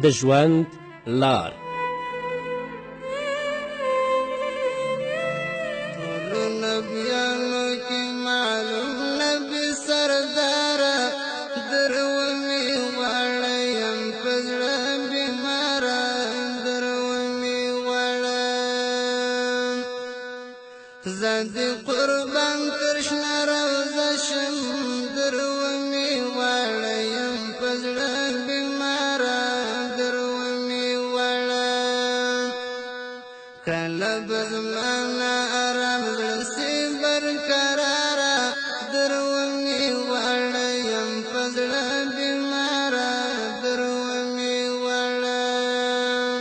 د ژوند لار. ټولو نبیانو کې معلوم نبی سرداره، در ومې غواړم په زړه بیماره، در ومې غواړم زه دې قربان تر شنه روضه شم، در ومې غواړم په زړه بیماره، در ومې غواړم کله به زمانه ارام زړه سي برقراره، در ومې غواړم په زړه بیماره، در ومې غواړم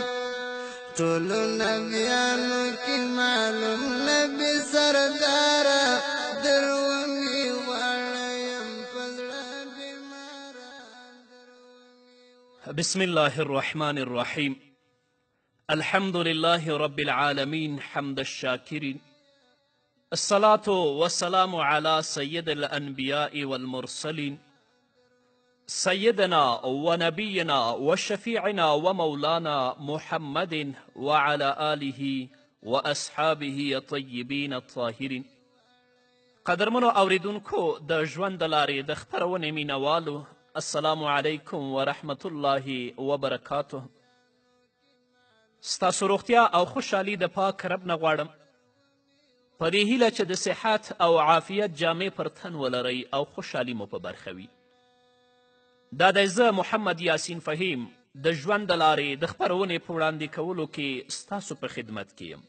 ټولو نبیانو کې معلوم نبي سرداره، در ومې غواړم په زړه بیماره. بسم الله الرحمن الرحيم. الحمد لله رب العالمين حمد الشاكرين. الصلاة والسلام على سيد الأنبياء والمرسلين سيدنا ونبينا وشفيعنا ومولانا محمد وعلى آله وأصحابه الطيبين الطاهرين. قدرمنو اوریدونکو د ژوند د لارې د خپرونې مینوالو، السلام علیکم ورحمة الله وبرکاته. ستاسو روغتیا او خوشحالي د پاک رب نه غواړم، په دې هیله چې د صحت او عافیت جامې پر تن ولرئ او خوشحالي مو په برخه وي. دا دی زه محمد یاسین فهیم د ژوند د لارې د خپرونې په وړاندې کولو کې ستاسو په خدمت کې یم.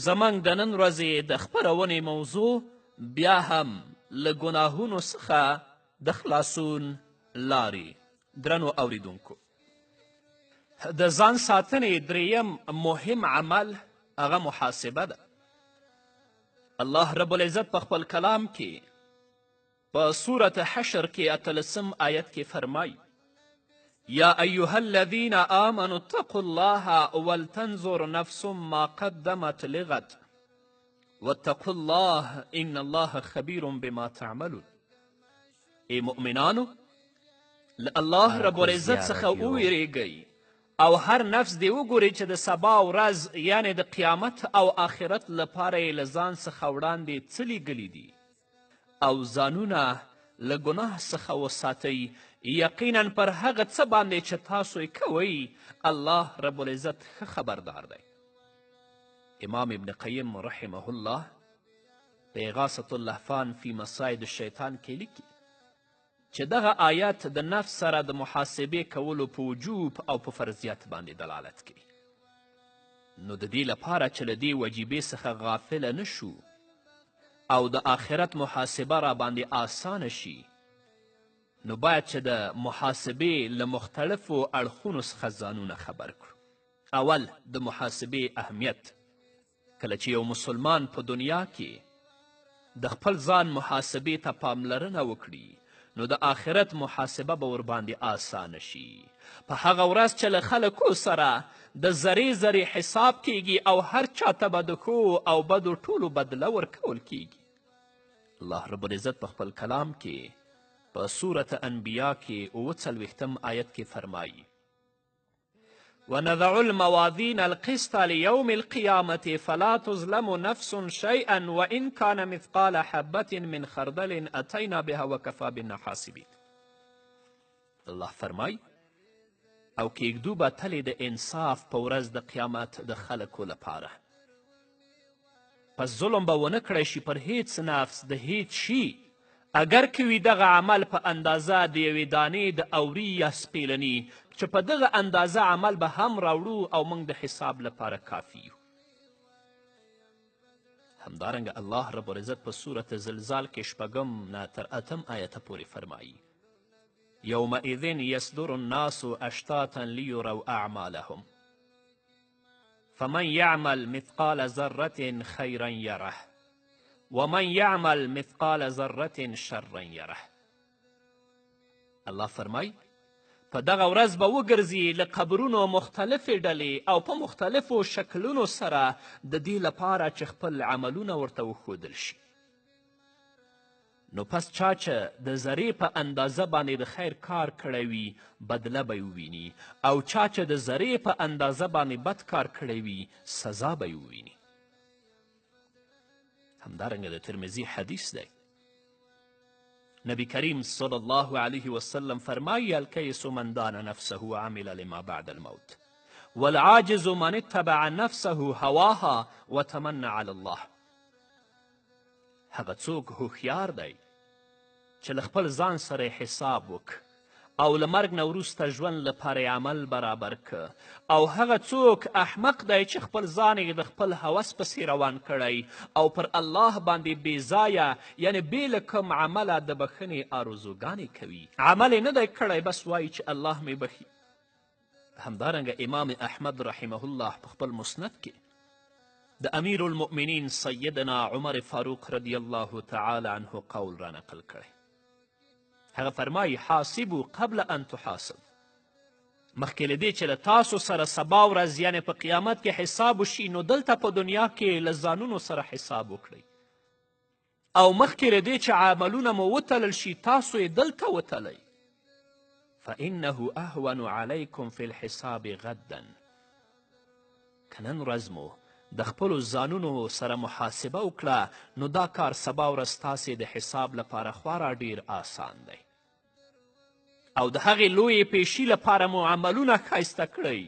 زموږ د نن ورځې د خپرونې موضوع بیا هم له ګناهونو څخه د خلاصون لارې. درنو اوریدونکو، د ځان ساتنې دریم مهم عمل هغه محاسبه ده. الله رب العزت په خپل کلام کې په سورة حشر کې 18 آیت کې فرمایي: یا ایها الذین آمنوا اتقوا الله ولتنظر نفس ما قدمت لغد واتقوا الله ان الله خبیر بما تعملون. ای مؤمنانو، له الله رب العزت څخه وویریږئ او هر نفس دې وګوري چې د سبا ورځ یعنې د قیامت او آخرت لپاره یې له ځان څخه وړاندې څه لیږلي دي، او ځانونه له ګناه څخه وساتئ. یقینا پر هغه څه باندې چې تاسو یې کوئ الله رب العزت ښه خبردار دی. امام ابن قیم رحمه الله په اغاثة اللهفان فی مصائد الشیطان کې لیکي چې دغه آیات د نفس سره د محاسبې کولو په وجوب او په فرضیت باندې دلالت کوي. نو د دې لپاره چې له دې وجیبې څخه غافله نه شو او د آخرت محاسبه را باندې آسانه شي، نو باید چې د محاسبې له مختلفو اړخونو څخه ځانونه خبر کړو. اول د محاسبې اهمیت. کله چې یو مسلمان په دنیا کې د خپل ځان محاسبې ته پاملرنه وکړي، نو د آخرت محاسبه به ورباندې آسانه شي. په هغه ورځ چې له خلکو سره د ذرې ذرې حساب کیږي او هر چاته به د ښو او بدو ټولو بدله ورکول کیږي. الله رب العزت په خپل کلام کې په سورة انبیا کې 47 آیت کې فرمایي: ونضع الموازین القسط لیوم القیامة فلا تظلم نفس شیئا وان کان مثقال حبة من خردل اتینا بها وکفا بنا حاسبین. الله فرمای او کیږدو به تلې د انصاف په ورځ د قیامت د خلکو لپاره، پس ظلم به ونه کړی شي پر هیڅ نفس د هیڅ شي، اگر که وي دغه عمل په اندازه د یوې دانې د اوري یا سپیلني، چې په دغه اندازه عمل به هم راوړو او موږ د حساب لپاره کافي یو. همدارنګه الله رب العزت په صورت زلزال کې 6 نه تر 8 آیته پورې فرمایي: یومئذ یصدر الناس اشتاتا لیروا اعمالهم فمن یعمل مثقال ذرة خیرا یره ومن یعمل مثقال ذرة شرا یره. الله فرمای په دغه ورځ به وګرځي له قبرونو مختلفې ډلې او په مختلفو شکلونو سره د دې لپاره چې خپل عملونه ورته وښودل شي. نو پس چا چې د ذرې په اندازه باندې د خیر کار کړی وي بدله به یې وویني او چا چې د ذرې په اندازه باندې بد کار کړی وي سزا به یې وویني. همدارنګه د ترمذي حدیث دی. نبی کریم صلی الله علیه وسلم فرمایي الکیس من دان نفسه وعمل لما بعد الموت والعاجز من اتبع نفسه هواها وتمنى على الله. هغه څوک هوښیار دی چې له خپل ځان سره حساب وک او له مرګ نه وروسته ژوند لپاره عمل برابر که او هغه څوک احمق دی چې خپل ځان یې د خپل هوس پسې روان کړی او پر الله باندې بېځایه یعنې بې له کوم عمله د بښنې آرزوګانې کوي. عمل یې نه دی کړی بس وایي چې الله مې بخي. همدارنګه امام احمد رحمه الله په خپل مسند کې د امیر المؤمنین سیدنا عمر فاروق رضی الله تعالی عنه قول را نقل کړی. هغه فرمایي حاسبو قبل ان تحاسب. مخکې له دې چې له تاسو سره سبا ورځ یعنې په قیامت کې حساب وشي نو دلته په دنیا کې له ځانونو سره حساب وکړئ او مخکې له دې چې عملونه مو وتلل شي تاسو یې دلته وتلئ. فانه اهون علیکم فی الحساب غدا. که نن ورځ مو د خپلو ځانونو سره محاسبه وکړه نو دا کار سبا ورځ ستاسې د حساب لپاره خورا ډیر آسان دی او د هغې لویې پیشي لپاره مو عملونه ښایسته کړئ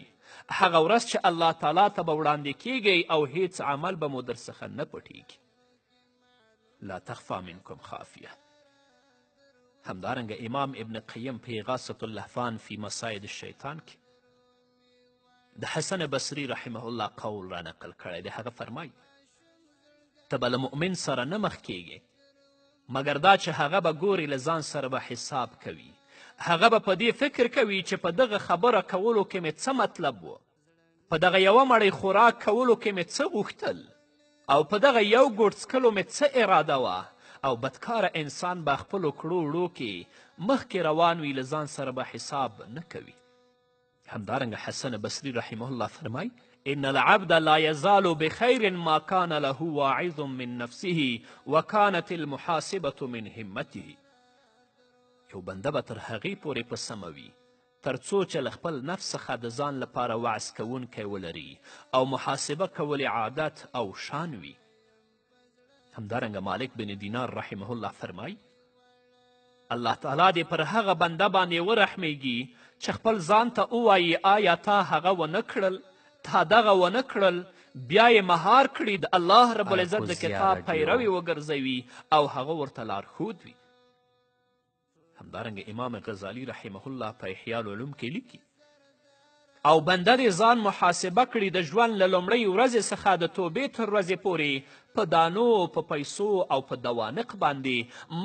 هغه ورځ چې الله تعالی ته به وړاندې کیږئ او هیڅ عمل به مو درڅخه نه پټیږي. لا تخفا منکم خافیه. همدارنګه امام ابن قیم په اغاثة اللهفان فی مصاید الشیطان کې د حسن بصری رحمه الله قول را نقل کړی دی. هغه فرمایي ته به له مؤمن سره نه مخ کیږې مګر دا چې هغه به ګوري له ځان سره به حساب کوي. هغه به په دې فکر کوي چې په دغه خبره کولو کې مې څه مطلب و، په دغه یوه مړۍ خوراک کولو کې مې څه غوښتل او په دغه یو ګوټ څکلو مې څه اراده وه. او بدکاره انسان به خپلو کړو وړو کې مخکې روان وي له ځان سره به حساب نه کوي. همدارنګه حسن بصری رحمه الله فرمای ان العبد لا يزال بخير ما كان له واعظ من نفسه وكانت المحاسبة من همته. یو بنده به تر هغې پورې په سمه وي تر څو چې له خپل نفس څخه د ځان لپاره وعظ کوونکی ولري او محاسبه کول عادت او شان وي. همدارنګه مالک بن دینار رحمه الله فرمای الله تعالی دې پر هغه بنده باندې ورحمیږي چې خپل ځان ته ووایي آیا تا هغه ونه کړل، تا دغه ونه کړل، بیا یې مهار کړي د الله رب العزت د کتاب پیروي وګرځوي او هغه ورته لارښود وي. همدارنګه امام غزالی رحمه الله په احیاء العلوم کې لیکي او بنده دې ځان محاسبه کړي د ژوند له لومړۍ ورځې څخه د توبې تر ورځې پورې په دانو، په پیسو او په دوانق باندې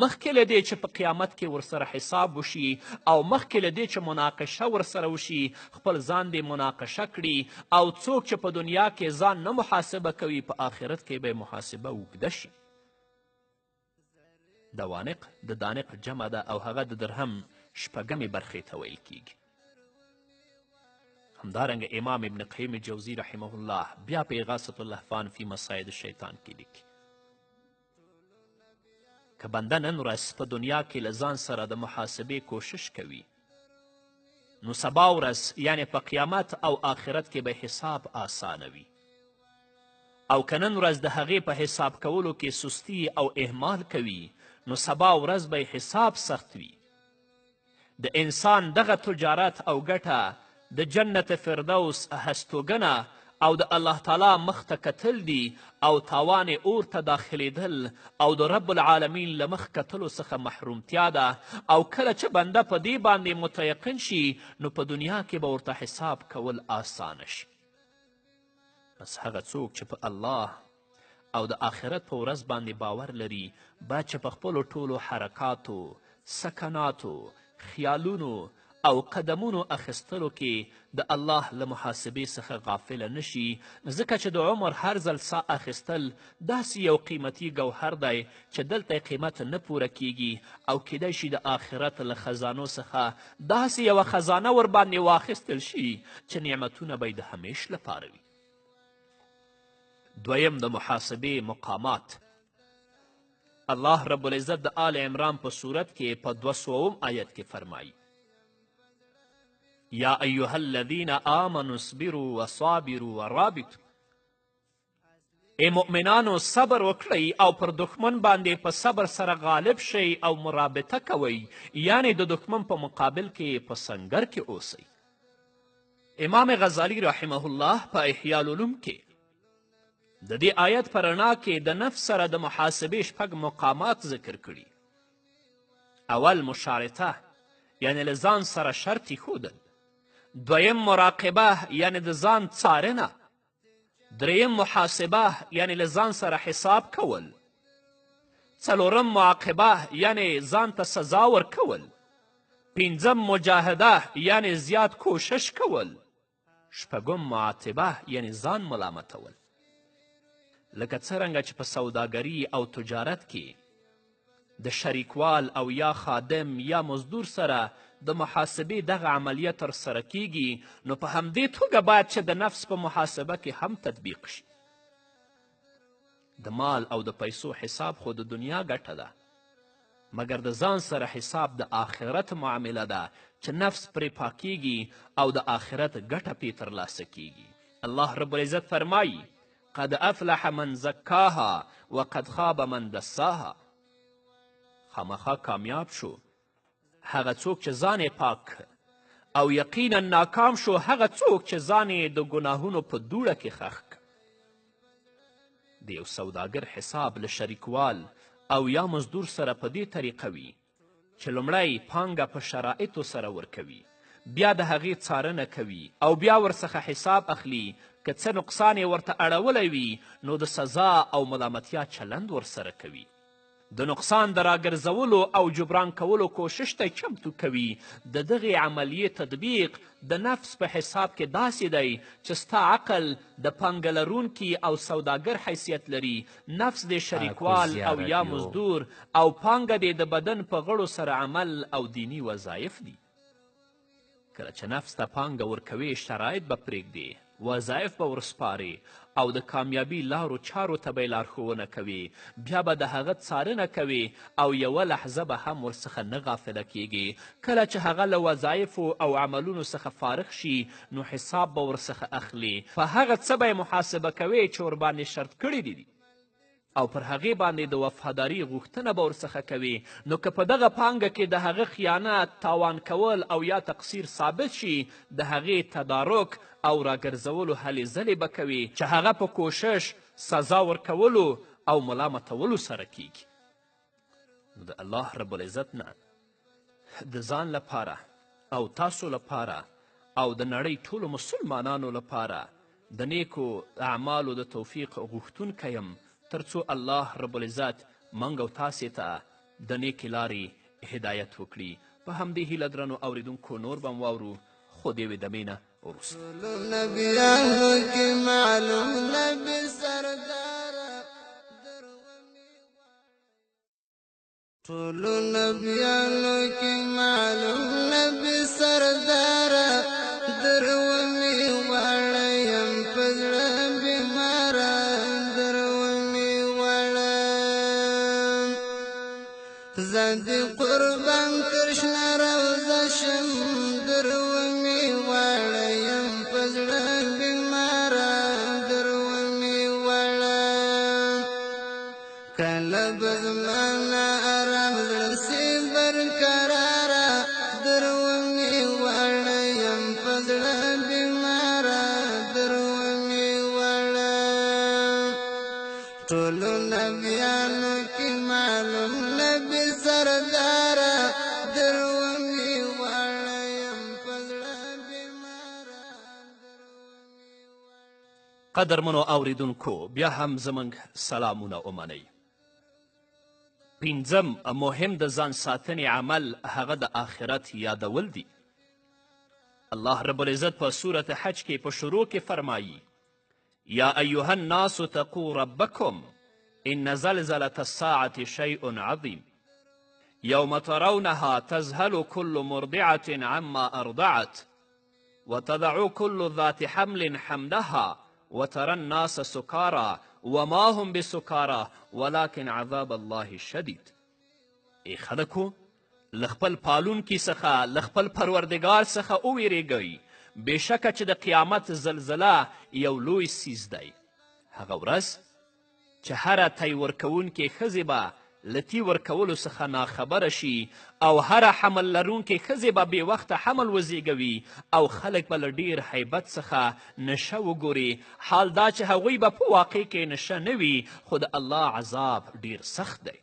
مخکې له دې چې په قیامت کې ورسره حساب وشي او مخکې له دې چې مناقشه ورسره وشي خپل ځان دې مناقشه کړي او څوک چې په دنیا کې ځان نه محاسبه کوي په آخرت کې به محاسبه اوږده شي. دوانق د دانق جمع ده او هغه د درهم شپږمې برخې ته ویل کیږي. همدارنګه امام ابن قیم جوزی رحمه الله بیا په اغاثة اللهفان فی مصاید الشیطان کې لیکي که بنده نن ورځ په دنیا کې له ځان سره د محاسبې کوشش کوي نو سبا ورځ یعنې په قیامت او آخرت کې به حساب آسانه وي او که نن ورځ د هغې په حساب کولو کې سستی او اهمال کوي نو سبا ورځ به حساب سخت وي. د انسان دغه تجارت او ګټه د جنت فردوس هستوګنه او د الله تعالی مخ ته کتل دي او تاوان اور ته داخلیدل او د رب العالمین له مخ کتلو څخه محرومتیا ده او کله چې بنده په دې باندې متیقن شي نو په دنیا کې به ورته حساب کول آسانه شي. بس هغه څوک چې په الله او د آخرت په ورځ باندې باور لري باید چې په خپلو ټولو حرکاتو، سکناتو، خیالونو او قدمونو اخیستلو کې د الله له محاسبې څخه غافله نشي ځکه چې د عمر هر ځل سا اخیستل داسې یو قیمتي ګوهر دی چې دلته یې قیمت نه پوره کیږي او کیدای شي د آخرت له خزانو څخه داسې یوه خزانه ورباندې واخیستل شي چې نعمتونه به یې د همیش لپاره وي. دویم د محاسبې مقامات. الله رب العزت د آل عمران په صورت کې په 200 آیت کې فرمایي یا ایها الذین آمنوا اصبروا وصابروا ورابطوا ای مؤمنانو صبر وکړئ او پر دښمن باندې په صبر سره غالب شئ او مرابطه کوئ یعنی د دښمن په مقابل کې په سنګر کې اوسئ. امام غزالی رحمه الله په احیاء العلوم کې د دې آیت په رڼا کې د نفس سره د محاسبې 6 مقامات ذکر کړي. اول مشارطه یعنی له ځان سره شرط ایښودل، دویم مراقبه یعنی د ځان څارنه، دریم محاسبه یعنی له ځان سره حساب کول، څلورم معاقبه یعنی ځان ته سزا ورکول، پنځم مجاهده یعنی زیات کوشش کول، شپږم معاتبه یعنی ځان ملامتول. لکه څرنګه چې په سوداګري او تجارت کې د شریکوال او یا خادم یا مزدور سره د محاسبې دغه عملیه ترسره کیږي، نو په همدې توګه باید چې د نفس په محاسبه کې هم تطبیق شي. د مال او د پیسو حساب خو د دنیا ګټه ده، مګر د ځان سره حساب د آخرت معامله ده چې نفس پرې پاکیږي او د آخرت ګټه پې ترلاسه کیږي. الله رب العزت فرمایي قد افلح من زکاها وقد خاب من دساها. خامخا کامیاب شو هغه څوک چې ځان یې پاک او یقینا ناکام شو هغه څوک چې ځان یې د ګناهونو په دوړه کې ښخ کړ. د یو سوداګر حساب له شریکوال او یا مزدور سره په دې طریقه وي چې لومړی پانګه په شرایطو سره ورکوي، بیا د هغې څارنه کوي او بیا ورڅخه حساب اخلي. که څه نقصان یې ورته اړولی وي نو د سزا او ملامتیا چلند ورسره کوي. د نقصان د راګرځولو او جبران کولو کوشش ته چمتو کوي. د دغې عملیې تطبیق د نفس په حساب کې داسې دی چې ستا عقل د پانګه لرونکي او سوداګر حیثیت لري، نفس د شریکوال او یا مزدور او پانګه د بدن په غړو سره عمل او دینی وظایف دي. کله چې نفس ته پانګه ورکوي شرایط به پرېږدي، وظایف به ورسپاري او د کامیابي لارو چارو ته به یې لارښوونه کوي، بیا به د هغه څارنه کوي او یوه لحظه به هم ورڅخه نه غافله کیږي. کله چې هغه له وظایفو او عملونو څخه فارغ شي نو حساب به ورڅخه اخلي. په هغه څه به یې محاسبه کوي چې ورباندې شرط کړي دي او پر هغې باندې د وفاداري غوښتنه به ورڅخه کوي. نو که په دغه پانګه کې د هغه خیانت، تاوان کول او یا تقصیر ثابت شي، د هغې تدارک او راګرځولو هلې ځلې به کوي چې هغه په کوشش، سزا ورکولو او ملامتولو سره کیږي. نو د الله رب العزت نه د ځان لپاره او تاسو لپاره او د نړۍ ټولو مسلمانانو لپاره د نیکو اعمالو د توفیق غوښتونکی یم تر څو الله رب العزت موږ او تاسې ته د نیکې لارې هدایت وکړي. په همدې هیله درنو اوریدونکو نور به م واورو خو د یوې دمې نه وروسته. ټولو نبیانو کې معلوم نبي سرداره، در ومې وړیم په زړه بیماره، در ومې وړم ځان دې قربان کړ شنه روضه شم، در ومې وړیم په زړه بیماره، در ومې وړم کله به زمانه ټولو نبیانو کې معلوم نبي سرداره، در ومې وړیم په زړه بیماره. قدرمنو اوریدونکو بیا هم زموږ سلامونه ومنئ. پنځم مهم د ځان ساتنې عمل هغه د آخرت یادول دي. الله رب العزت په صورت حج کې په شروع کې فرمایي یا ایها الناس اتقوا ربکم ان زلزلة الساعة شیء عظیم یوم ترونها تذهل كل مرضعة عما أرضعت وتضع كل ذات حمل حملها وترى الناس سكارى وما هم بسکارا ولکن عذاب الله شدید. ای خلکو له خپل پالونکي څخه له خپل پروردګار څخه وویرېږئ. بېشکه چې د قیامت زلزله یو لوی څیز دی. هغه ورځ چې هره تی ورکوونکې ښځې به له تی ورکولو څخه ناخبره شي او هره حمل لرونکې ښځې به بې وخته حمل وزیږوي او خلک به له ډیر حیبت څخه نشه وګوري. حال دا چې هغوی به په واقع کې نشه نه وي، خو د الله عذاب ډیر سخت دی.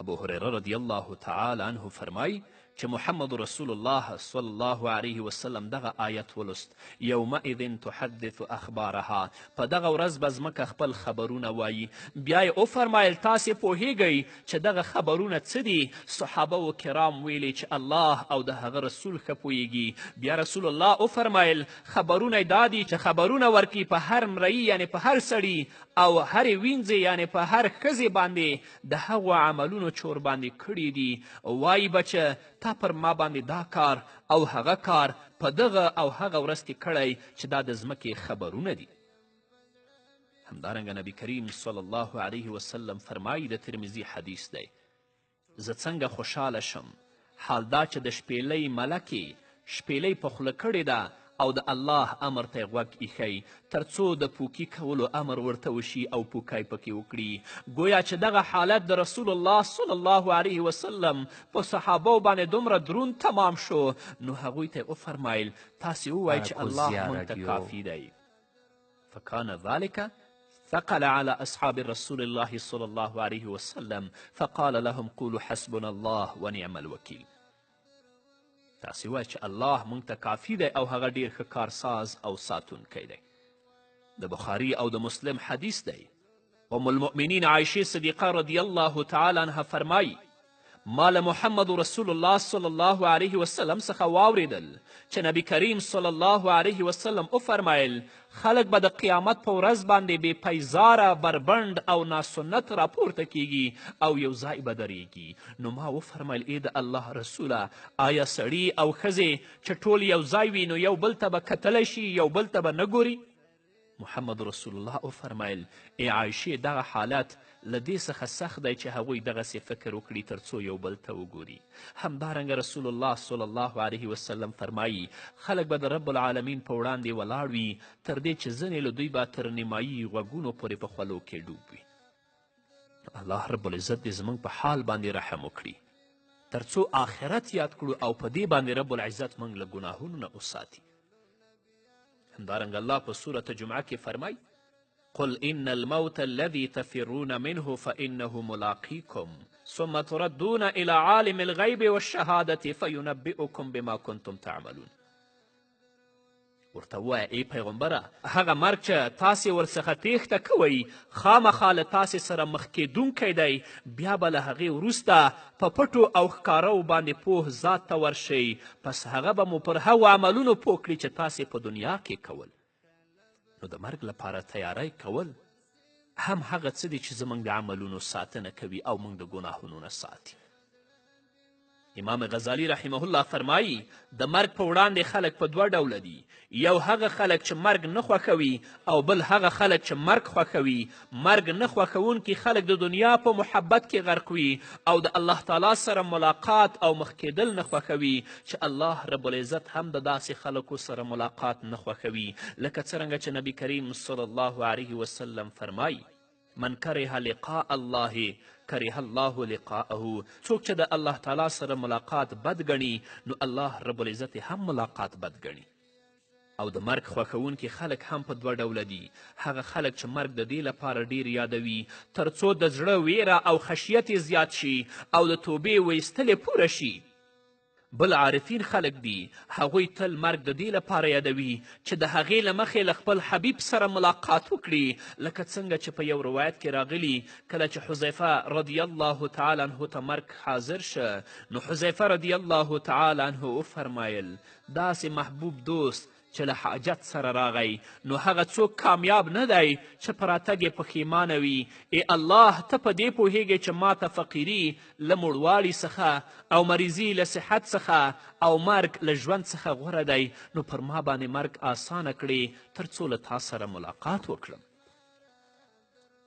ابو هریره رضی الله تعالی عنه فرمایي چې محمد رسول الله صلی الله علیه وسلم دغه آیت ولست، یومئذ تحدث اخبارها، په دغه ورځ به ځمکه خپل خبرونه وایي. بیا یې وفرمایل تاسې پوهیږئ چې دغه خبرونه څه دي؟ صحابه و کرام ویلي چې الله او د هغه رسول ښه پوهیږي. بیا رسول الله وفرمایل خبرونه دا دي چې خبرونه ورکړي په هر مرئي یعنې په هر سړي او هرې وینځې یعنې په هر ښځې باندې د هغو عملونو چور باندې کړي دي. وایي به چې تا پر ما باندې دا کار او هغه کار په دغه او هغه ورځ کې کړی چې دا د ځمکې خبرونه دي. همدارنګه نبی کریم صلی الله علیه وسلم فرمایي، د ترمذي حدیث دی، زه څنګه خوشحاله شم حال دا چې د شپېلۍ ملکې شپېلۍ په خوله کړې ده او د الله امر ته یې غوږ ایښی تر څو د پوکي کولو امر ورته وشي او پوکی پکې وکړي. گویا چې دغه حالت د رسول الله صلی الله علیه وسلم په صحابو باندې دومره دروند تمام شو، نو هغوی ته یې وفرمایل تاسې ووایئ چې الله موږ ته کافي دی. فکان ذلک ثقل على أصحاب رسول الله صلی الله علیه وسلم فقال لهم قولوا حسبنا الله ونعم الوکیل. تاسې وایئ چې الله موږ ته کافي دی او هغه ډېر ښه کارساز او ساتونکی دی. د بخاري او د مسلم حدیث دی. ام المؤمنین عایشې صدیقه رضی الله تعالی عنها فرمایي ما له محمد رسول الله صلی الله علیه وسلم څخه واوریدل چې نبی کریم صلی الله علیه وسلم وفرمایل خلک به د قیامت په ورځ باندې بې پیزاره بربنډ او ناسنت راپورته کیږي او یو ځای به درېږي. نو ما وفرمایل ای د الله رسوله آیا سړي او ښځې چې ټول یو ځای وي نو یو بل ته به کتلی شي یو بل ته به نه ګوري؟ محمد رسول الله وفرمایل ای عایشې دغه حالت له دې څخه سخت دی چې هغوی دغسې فکر وکړي تر څو یو بل ته وګوري. همدارنګه رسول الله صلی الله علیه وسلم فرمایي خلک به د رب العالمین په وړاندې ولاړ وي تر دې چې ځینې له دوی به تر نیمایي غوږونو پورې په خولو کې ډوب وي. الله رب العزت دې زموږ په حال باندې رحم وکړي تر څو آخرت یاد کړو او په دې باندې رب العزت موږ له ګناهونو نه وساتي. همدارنګه الله په سورة جمعه کې فرمایي قل إن الموت الذي تفرون منه فإنه ملاقيكم ثم تردون إلى عالم الغيب والشهادة فينبئكم بما كنتم تعملون. ورته ووایه ای پیغمبره هغه مرګ چې تاسې ورڅخه تیښته کوئ خامخا له تاسې سره مخ کیدونکی دی، بیا به له هغې وروسته په پټو او ښکارو باندې پوه ذات ته ورشئ، پس هغه به مو پر هغو عملونو پوه کړي چې تاسې په دنیا کې کول. نو د مرګ لپاره تیاری کول هم هغه څه دی چې زموږ د عملونو ساتنه کوي او موږ د ګناهونو نه ساتي. امام غزالی رحمه الله فرمایي د مرګ په وړاندې خلک په دوه ډوله دي، یو هغه خلک چې مرګ نه خوښوي او بل هغه خلک چې مرګ خوښوي. مرګ نه خوښوونکي خلک د دنیا په محبت کې غرق وي او د الله تعالی سره ملاقات او مخ کېدل نه خوښوي چې الله رب العزت هم د داسې خلکو سره ملاقات نه خوښوي، لکه څرنګه چې نبی کریم صلی الله علیه وسلم فرمایي من کره لقاء الله کره الله لقاءه. څوک چې د الله تعالی سره ملاقات بد ګڼي نو الله رب العزت هم ملاقات بد ګڼي. او د مرګ خوښوونکي خلک هم په دوه ډوله دي، هغه خلک چې مرګ د دې لپاره ډیر یادوي تر څو د زړه ویره او خشیت زیات شي او د توبې ویستلې پوره شي. بل عارفین خلک دي، هغوی تل مرګ د دې لپاره یادوي چې د هغې له مخې له خپل حبیب سره ملاقات وکړي، لکه څنګه چې په یو روایت کې راغلي کله چې حذیفه رضی الله تعالی عنه ته مرګ حاضر شه نو حذیفه رضی الله تعالی عنه وفرمایل داسې محبوب دوست چې له حاجت سره راغی نو هغه څوک کامیاب نه دی چې په راتګ یې پښیمانه وي. ای الله ته په دې پوهیږې چې ما ته فقیري له موړوالي څخه او مریضي له صحت څخه او مرګ له ژوند څخه غوره دی، نو پر ما باندې مرګ آسانه کړې تر څو له تا سره ملاقات وکړم.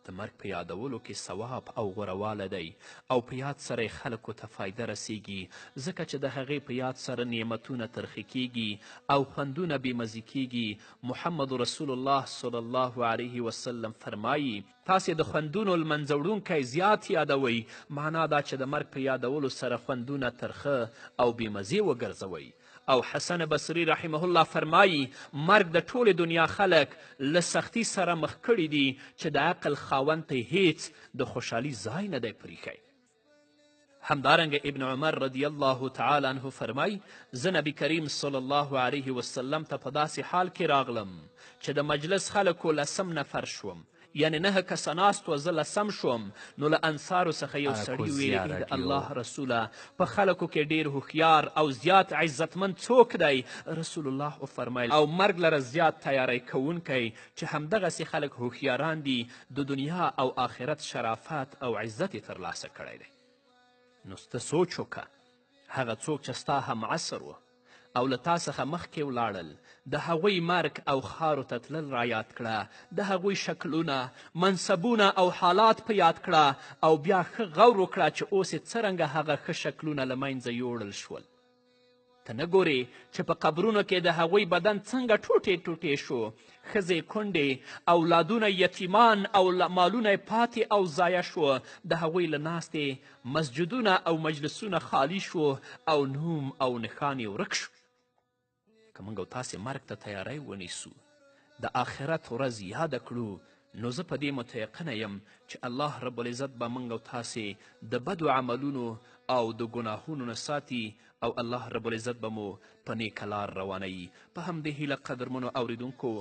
د مرګ په یادولو کې ثواب او غورواله دی او په یاد سره یې خلکو ته فایده رسیږي ځکه چې د هغې په یاد سره نعمتونه ترخې کیږي او خوندونه بېمزې کیږي محمد رسول الله صلی الله علیه وسلم فرمایي تاسې د خوندونو لمنځه وړونکی زیات یادوئ معنا دا چې د مرګ په یادولو سره خوندونه ترخه او بېمزې وګرځوئ او حسن بصري رحمه الله فرمایي مرګ د ټولې دنیا خلک له سختي سره مخ کړي دي چې د عقل خاوند ته هیڅ د خوشحالي ځای نه دی پریښی. همدارنګه ابن عمر رضی الله تعالی عنه فرمای زه نبی کریم صلی الله علیه وسلم ته په داسې حال کې راغلم چې د مجلس خلکو لسم نفر شوم یعنی 9 کسه ناست و زه لسم شوم نو له انصارو څخه یو سړي ویل د الله رسوله په خلکو کې ډیر هوښیار او زیات عزتمند څوک دی؟ رسول الله وفرمیل او مرګ لره زیات تیاری کوونکی چې همدغسې خلک هوښیاران دي د دنیا او آخرت شرافت او عزت یې ترلاسه کړی دی. نو سته سوچ وکړه هغه څوک چې ستا هم عصر و او له تا څخه مخکې ولاړل د هغوی مرګ او خارو ته تلل را یاد کړه د هغوی شکلونه منصبونه او حالات په یاد کړه او بیا ښه غور وکړه چې اوس یې څرنګه هغه ښه شکلونه له منځه یوړل شول. ته نه ګورې چې په قبرونو کې د هغوی بدن څنګه ټوټې ټوټې شو ښځې کونډې اولادونه یتیمان او مالونه پاتې او ضایع شو د هغوی له ناستې مسجدونه او مجلسونه خالی شو او نوم او نښان یې ورک شو. که موږ او تاسې مرګ ته تیاری ونیسو د آخرت ورځ یاده کړو نو زه په دې متیقنه یم چې الله رب العزت به موږ او تاسې د بدو عملونو او د ګناهونو نه ساتي او الله رب العزت به مو په نیکه لار روانوي. په همدې هیله قدرمنو اوریدونکو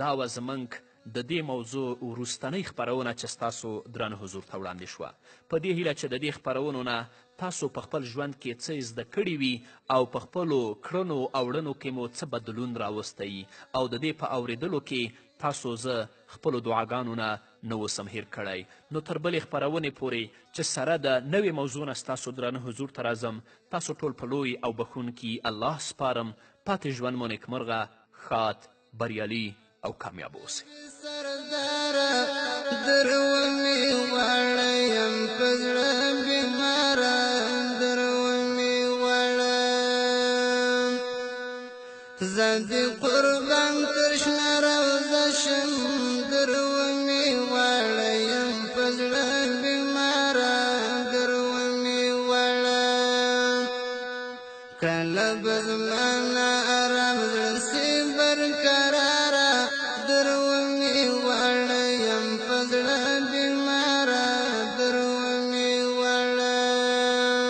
دا وه زموږ د دې موضوع وروستنۍ خپرونه چې ستاسو درانه حضور ته وړاندې شوه. په دې هیله چې د دې خپرونو نه تاسو په خپل ژوند کې څه زده کړي وي او په خپلو کړنو او وړنو کې مو څه بدلون راوستی او د دې په اوریدلو کې تاسو زه خپلو دعاګانو نه نه اوسم هیر کړی. نو تر بلې خپرونې پورې چې سره د نوې موضوع نه ستاسو درانه حضور ته راځم تاسو ټول په لوی او بخونکي الله سپارم. پاتې ژوند مو نیکمرغه ښاد بریالي او کامیاب اوسئ. سرداره درونی وړیم په زړه بیماره درونی وړم زه دې قربان تر شنه روضه شم درونی وړیم په زړه بیماره درونی وړم کله به زما نه ارام زړه سي برقراره درونی وړیم په زړه بیماره درونی وړم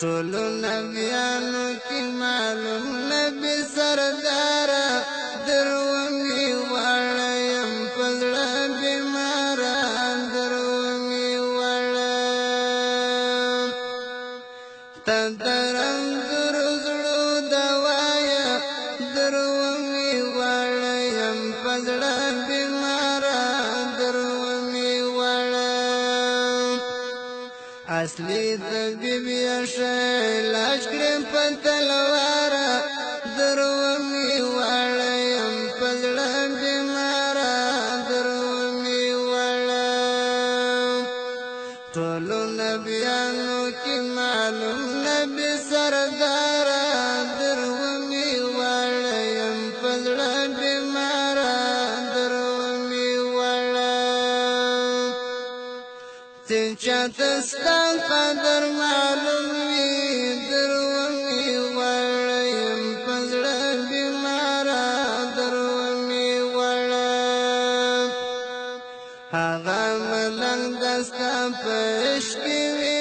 ټولو نبیانو کې معلوم نبي سرداره درونی وړیم په زړه بیماره درونی وړم ته درم زړو دوایا درونی وړیم په زړه بیماره درونی وړم اصلي طبیب یې ښه علاج کړې په تلواره درونی وړیم په زړه بیماره درونی وړم ټولو نبیانو کې معلوم نبي سرداره درونی وړیم په زړه بیماره درونی وړم چې چاته ستا قدر معلوم وي درونی وړیم په زړه بیماره درونی وړم هغه ملنګ دستا په عشق کې وي